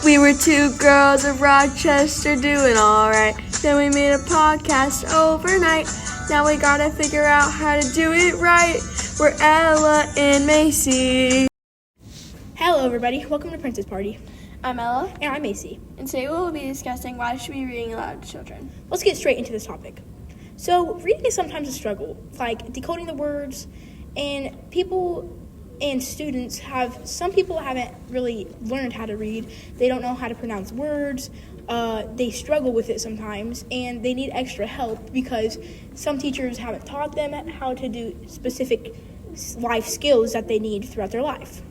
We were two girls of Rochester doing alright. Then we made a podcast overnight. Now we gotta figure out how to do it right. We're Ella and Macy. Hello everybody, welcome to Princess Party. I'm Ella. And I'm Macy. And today we'll be discussing why should we be reading aloud to children. Let's get straight into this topic. So, reading is sometimes a struggle, like decoding the words, and people and students some people haven't really learned how to read. They don't know how to pronounce words. They struggle with it sometimes, and they need extra help because some teachers haven't taught them how to do specific life skills that they need throughout their life.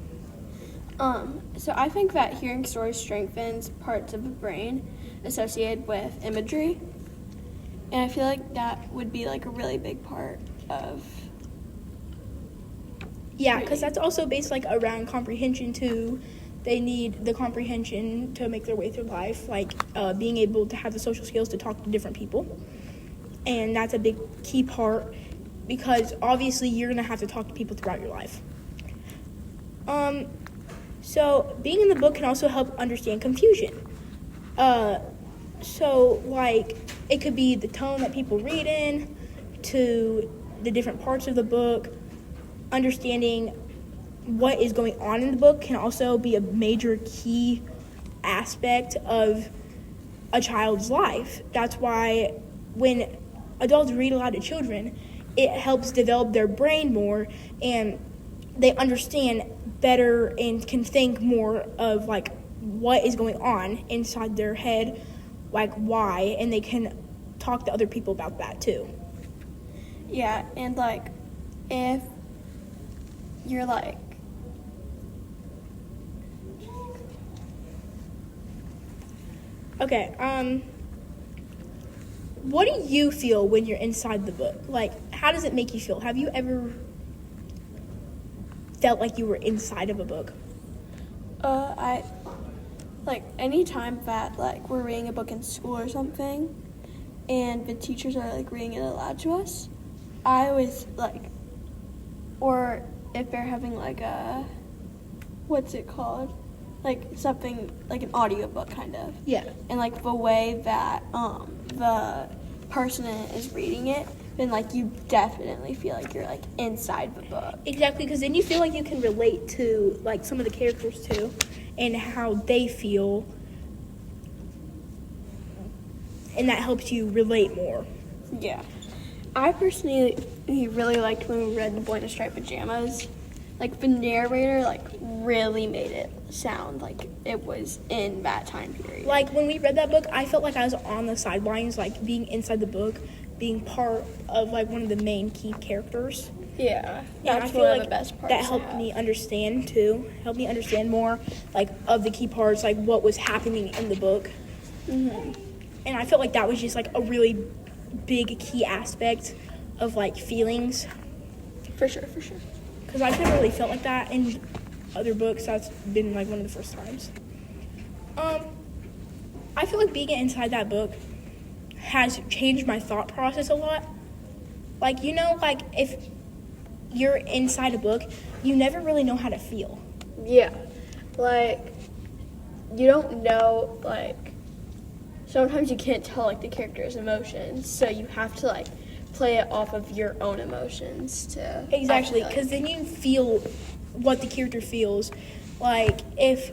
So I think that hearing stories strengthens parts of the brain associated with imagery. And I feel like that would be like a really big part of because that's also based like around comprehension too. They need the comprehension to make their way through life, like being able to have the social skills to talk to different people. And that's a big key part because obviously you're going to have to talk to people throughout your life. So being in the book can also help understand confusion. So like it could be the tone that people read in, to the different parts of the book. Understanding what is going on in the book can also be a major key aspect of a child's life. That's why when adults read aloud to children, it helps develop their brain more, and they understand better and can think more of like what is going on inside their head, like why, and they can talk to other people about that too. Yeah, and like if you're like what do you feel when you're inside the book? Like, how does it make you feel? Have you ever felt like you were inside of a book? I like any time that like we're reading a book in school or something and the teachers are like reading it aloud to us, I always like, or if they're having like a, what's it called? Like something like an audiobook kind of. Yeah. And like the way that the person is reading it, then like you definitely feel like you're like inside the book. Exactly, because then you feel like you can relate to like some of the characters too and how they feel, and that helps you relate more. Yeah. I personally really liked when we read The Boy in the Striped Pajamas. Like the narrator like really made it sound like it was in that time period. Like when we read that book, I felt like I was on the sidelines, like being inside the book, being part of like one of the main key characters. Yeah, and that's I feel one like of the best parts. That helped me understand too. Helped me understand more like of the key parts, like what was happening in the book. Mm-hmm. And I felt like that was just like a really big key aspect of like feelings. For sure. Because I've never really felt like that in other books. That's been like one of the first times. I feel like being inside that book has changed my thought process a lot. Like, you know, like if you're inside a book, you never really know how to feel. Yeah, like you don't know, like sometimes you can't tell like the character's emotions, so you have to like play it off of your own emotions to Exactly, because then you feel what the character feels. Like if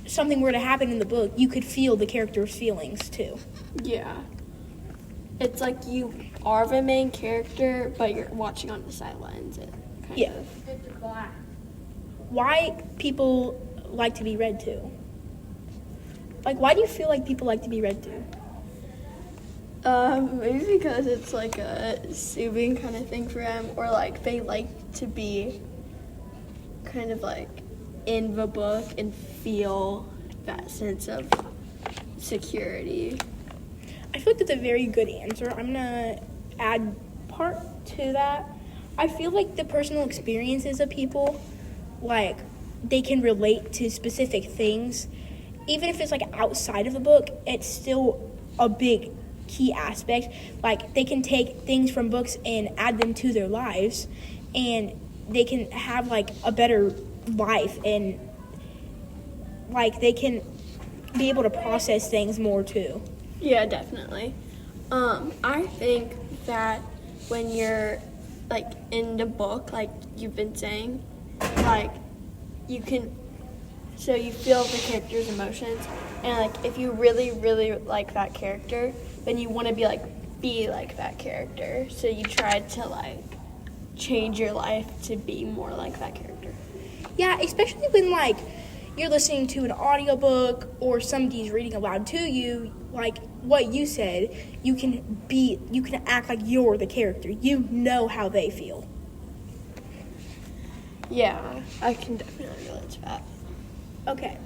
something were to happen in the book, you could feel the character's feelings too. Yeah, it's like you are the main character, but you're watching on the sidelines. Yeah. Why people like to be read to? Like, why do you feel like people like to be read to? Maybe because it's like a soothing kind of thing for them, or like they like to be kind of like in the book and feel that sense of security. I feel like that's a very good answer. I'm gonna add part to that. I feel like the personal experiences of people, like they can relate to specific things. Even if it's like outside of the book, it's still a big key aspect. Like they can take things from books and add them to their lives, and they can have like a better life, and like they can be able to process things more too. Yeah, definitely. I think that when you're like in the book, like you've been saying, like you can, so you feel the character's emotions, and like if you really, really like that character, then you want to be like that character. So you try to like change your life to be more like that character. Yeah, especially when like you're listening to an audiobook or somebody's reading aloud to you, like what you said, you can act like you're the character. You know how they feel. Yeah, I can definitely relate to that. Okay.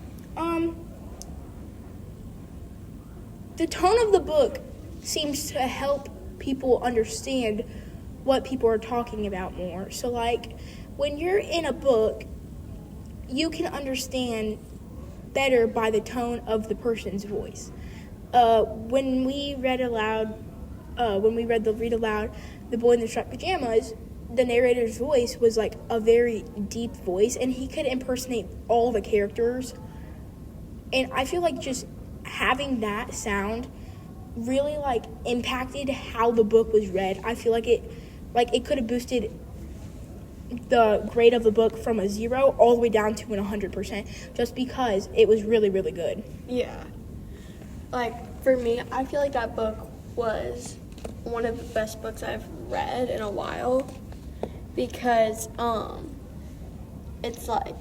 The tone of the book seems to help people understand what people are talking about more. So like when you're in a book, you can understand better by the tone of the person's voice. When we read aloud, read aloud, The Boy in the Striped Pajamas, the narrator's voice was like a very deep voice, and he could impersonate all the characters. And I feel like just having that sound really like impacted how the book was read. I feel like it could have boosted the grade of the book from a 0 all the way down to an 100%, just because it was really, really good. Yeah. Like, for me, I feel like that book was one of the best books I've read in a while because, it's like,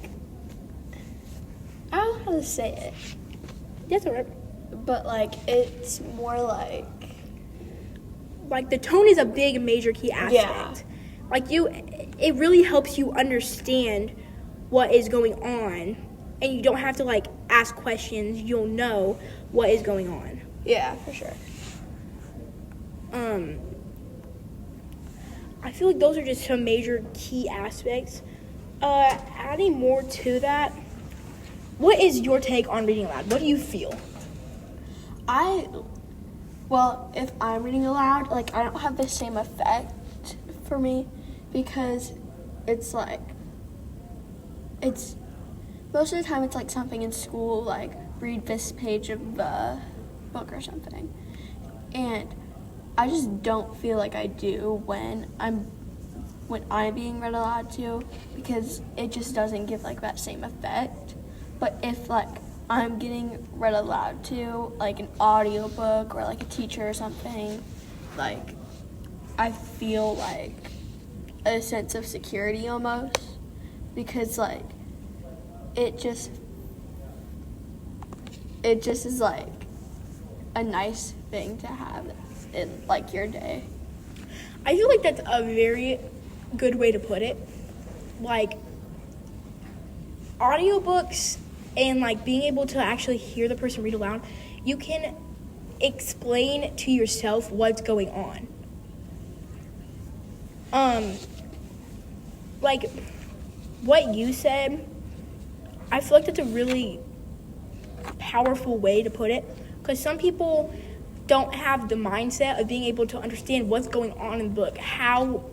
I don't know how to say it, That's all right. but like, it's more like, Like, the tone is a big, major key aspect. Yeah. Like, it really helps you understand what is going on, and you don't have to, like, ask questions. You'll know what is going on. yeah, for sure. I feel like those are just some major key aspects. Adding more to that, what is your take on reading aloud? What do you feel? Well, if I'm reading aloud, like, I don't have the same effect for me because it's like, it's, most of the time it's like something in school, like, read this page of the book or something. And I just don't feel like I do when I'm being read aloud to, because it just doesn't give like that same effect. But if like I'm getting read aloud to, like an audiobook or like a teacher or something, like I feel like a sense of security almost, because like it just is like a nice thing to have in like your day. I feel like that's a very good way to put it. Like, audiobooks and like being able to actually hear the person read aloud, you can explain to yourself what's going on. Like what you said, I feel like that's a really powerful way to put it, because some people don't have the mindset of being able to understand what's going on in the book. How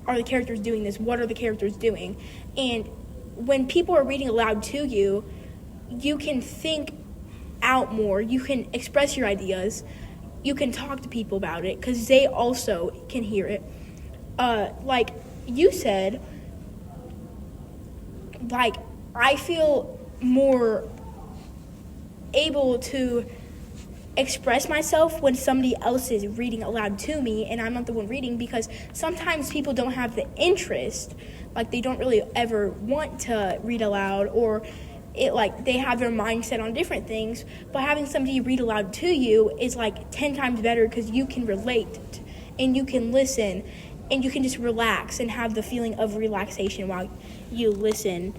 are the characters doing this? What are the characters doing? And when people are reading aloud to you, you can think out more. You can express your ideas. You can talk to people about it because they also can hear it. Like you said, like I feel more able to express myself when somebody else is reading aloud to me and I'm not the one reading, because sometimes people don't have the interest, like they don't really ever want to read aloud, or it like they have their mindset on different things. But having somebody read aloud to you is like 10 times better, because you can relate and you can listen and you can just relax and have the feeling of relaxation while you listen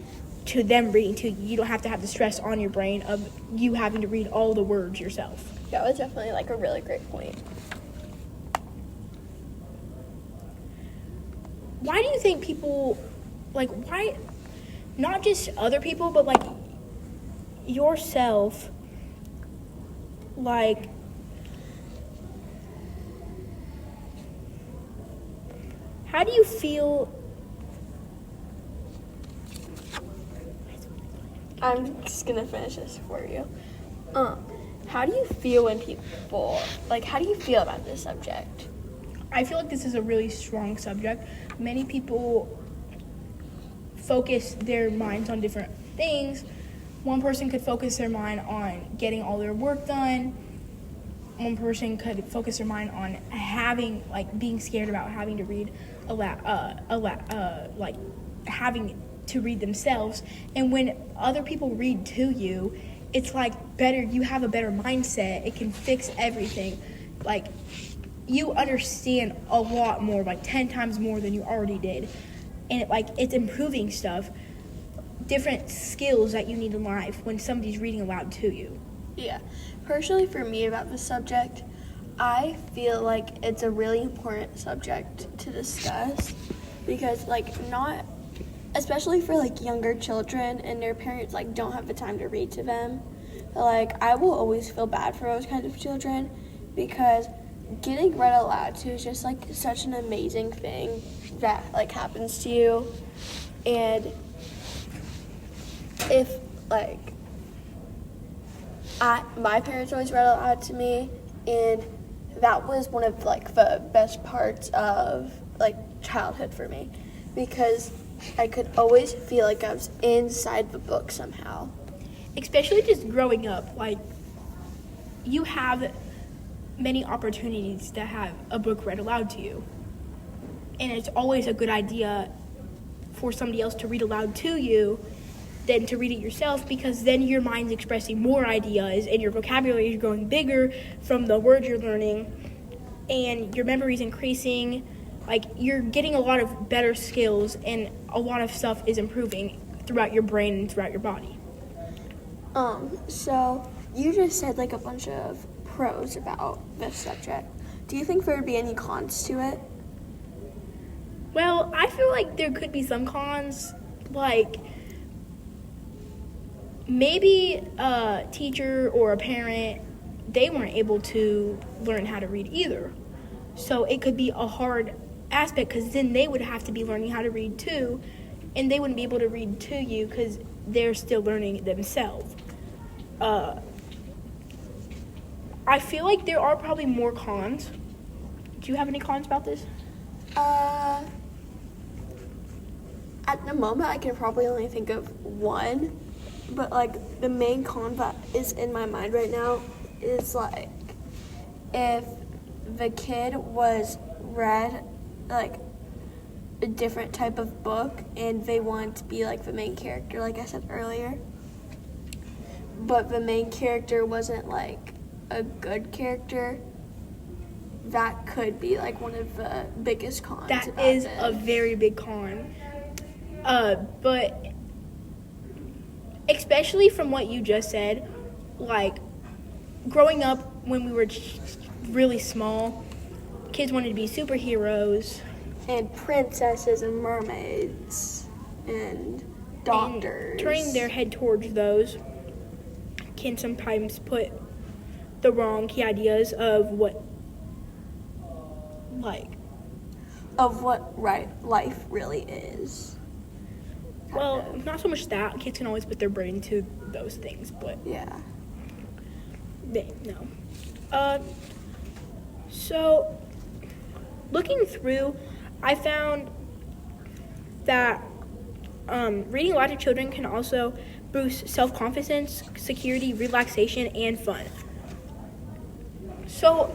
to them reading to you. You don't have to have the stress on your brain of you having to read all the words yourself. That was definitely like a really great point. Why do you think people, like, why, not just other people, but like yourself, like, how do you feel? I'm just gonna finish this for you. How do you feel when how do you feel about this subject? I feel like this is a really strong subject. Many people focus their minds on different things. One person could focus their mind on getting all their work done. One person could focus their mind on being scared about having to read having to read themselves. And when other people read to you, it's better. You have a better mindset. It can fix everything. You understand a lot more, 10 times more than you already did. And it's improving stuff, different skills that you need in life when somebody's reading aloud to you. Yeah. Personally, for me about this subject, I feel like it's a really important subject to discuss because, especially for, younger children and their parents, don't have the time to read to them. But, I will always feel bad for those kinds of children because getting read aloud to is just, such an amazing thing that, happens to you. And if, my parents always read aloud to me, and that was one of the best parts of childhood for me because I could always feel like I was inside the book somehow. Especially just growing up, you have many opportunities to have a book read aloud to you, and it's always a good idea for somebody else to read aloud to you than to read it yourself, because then your mind's expressing more ideas and your vocabulary is growing bigger from the words you're learning and your memory's increasing. You're getting a lot of better skills and a lot of stuff is improving throughout your brain and throughout your body. So you just said a bunch of pros about this subject. Do you think there would be any cons to it? Well, I feel like there could be some cons, maybe a teacher or a parent, they weren't able to learn how to read either. So it could be a hard aspect because then they would have to be learning how to read too, and they wouldn't be able to read to you because they're still learning themselves. I feel like there are probably more cons. Do you have any cons about this? At the moment, I can probably only think of one. But, the main con that is in my mind right now is, if the kid was read, a different type of book and they want to be, the main character, like I said earlier. But the main character wasn't, a good character, that could be, one of the biggest cons. That about is it. a very big con. But especially from what you just said, growing up when we were really small, kids wanted to be superheroes. And princesses and mermaids and doctors. And turning their head towards those can sometimes put the wrong key ideas of what life really is. Well, not so much that. Kids can always put their brain to those things, but yeah. No. So, looking through, I found that reading aloud to children can also boost self-confidence, security, relaxation, and fun. So,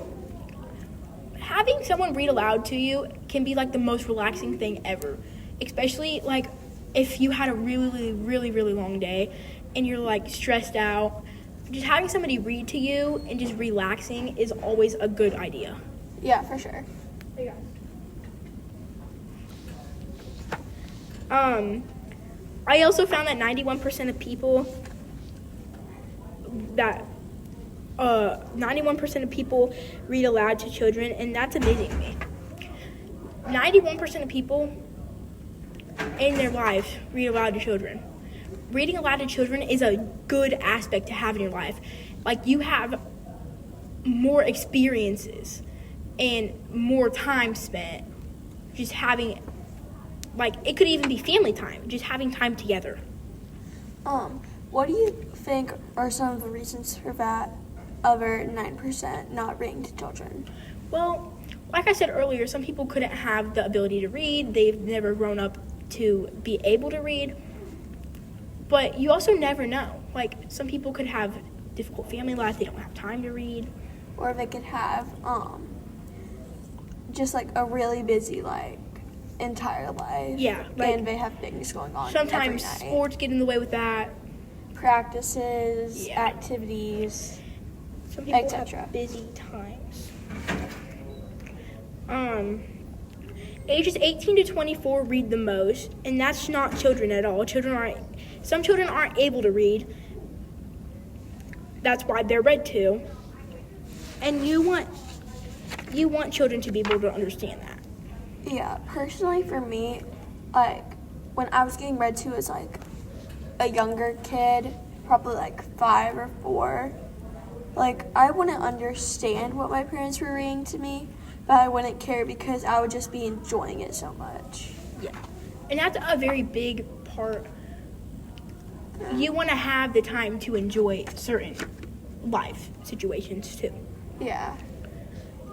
having someone read aloud to you can be the most relaxing thing ever, especially if you had a really, really, really long day and you're stressed out. Just having somebody read to you and just relaxing is always a good idea. Yeah, for sure. Yeah. I also found that 91% of people 91% of people read aloud to children, and that's amazing to me. 91% of people in their lives read aloud to children. Reading aloud to children is a good aspect to have in your life. You have more experiences and more time spent just having, it could even be family time, just having time together. what do you think are some of the reasons for that other 9% not reading to children? Well, like I said earlier, some people couldn't have the ability to read. They've never grown up to be able to read. But you also never know. Like, some people could have difficult family life. They don't have time to read. Or they could have just like a really busy like entire life. Yeah, like, and they have things going on. Sometimes every night. sports get in the way with that. Practices, Yeah. activities, Some people etc. have busy times. Ages 18 to 24 read the most, and that's not children at all. Some children aren't able to read. That's why they're read to. And you want children to be able to understand that. Yeah, personally for me, like when I was getting read to as like a younger kid, probably like 5 or 4, like I wouldn't understand what my parents were reading to me, but I wouldn't care because I would just be enjoying it so much. Yeah. And that's a very big part. You want to have the time to enjoy certain life situations too. Yeah.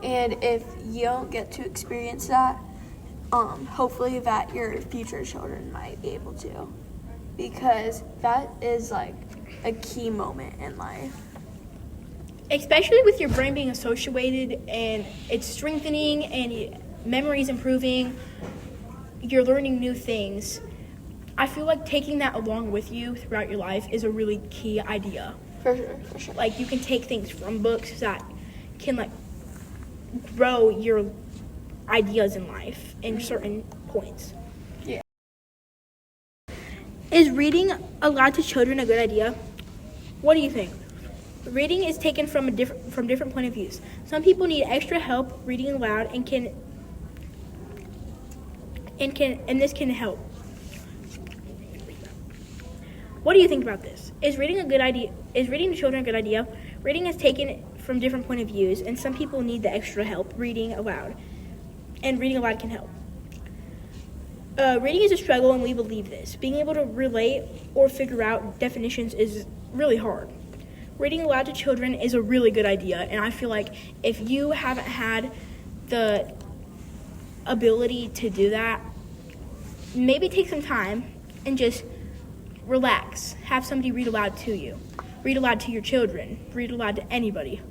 And if you don't get to experience that, hopefully that your future children might be able to. Because that is like a key moment in life. Especially with your brain being associated and it's strengthening and memory's improving, you're learning new things. I feel like taking that along with you throughout your life is a really key idea. For sure. Like, you can take things from books that can like grow your ideas in life in certain points. Yeah. Is reading aloud to children a good idea? What do you think? Reading is taken from different point of views. Some people need extra help reading aloud and this can help. What do you think about this? Is reading a good idea? Is reading to children a good idea? Reading is taken from different point of views, and some people need the extra help reading aloud, and reading aloud can help. Reading is a struggle, and we believe this. Being able to relate or figure out definitions is really hard. Reading aloud to children is a really good idea, and I feel like if you haven't had the ability to do that, maybe take some time and just relax. Have somebody read aloud to you. Read aloud to your children. Read aloud to anybody.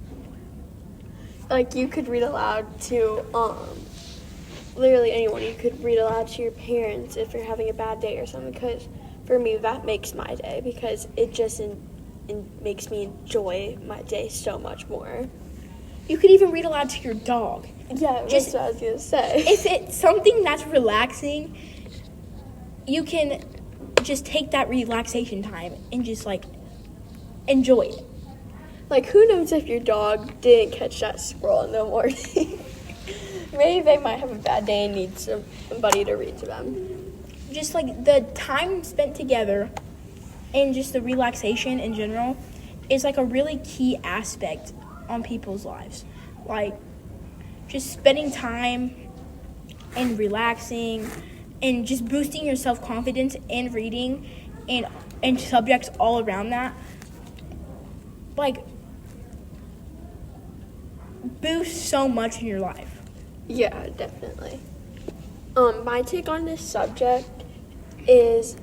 Like you could read aloud to literally anyone. You could read aloud to your parents if you're having a bad day or something, because for me that makes my day, because it just makes me enjoy my day so much more. You could even read aloud to your dog. Yeah, that's what I was gonna say. If it's something that's relaxing, you can just take that relaxation time and just like enjoy it. Like, who knows if your dog didn't catch that squirrel in the morning? Maybe they might have a bad day and need somebody to read to them. Just like the time spent together and just the relaxation in general is like a really key aspect on people's lives. Like, just spending time and relaxing and just boosting your self-confidence and reading and subjects all around that, like, boosts so much in your life. Yeah, definitely. My take on this subject is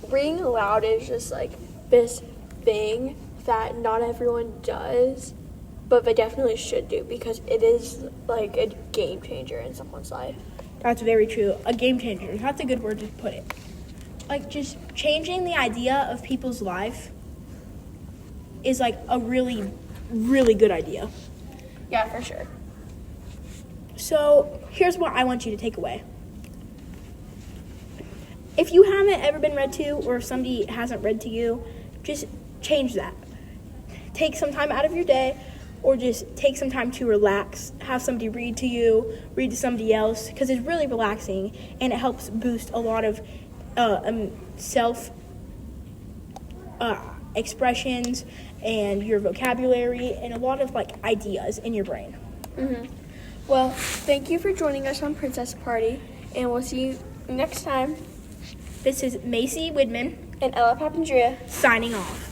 reading aloud is just like this thing that not everyone does, but they definitely should do, because it is like a game changer in someone's life. That's very true. A game changer. That's a good word to put it. Like, just changing the idea of people's life is like a really, really good idea. Yeah, for sure. So here's what I want you to take away. If you haven't ever been read to, or if somebody hasn't read to you, just change that. Take some time out of your day, or just take some time to relax, have somebody read to you, read to somebody else, because it's really relaxing and it helps boost a lot of self expressions and your vocabulary and a lot of like ideas in your brain. Mm-hmm. Well, thank you for joining us on Princess Party, and we'll see you next time. This is Macy Widman. And Ella Papandrea. signing off.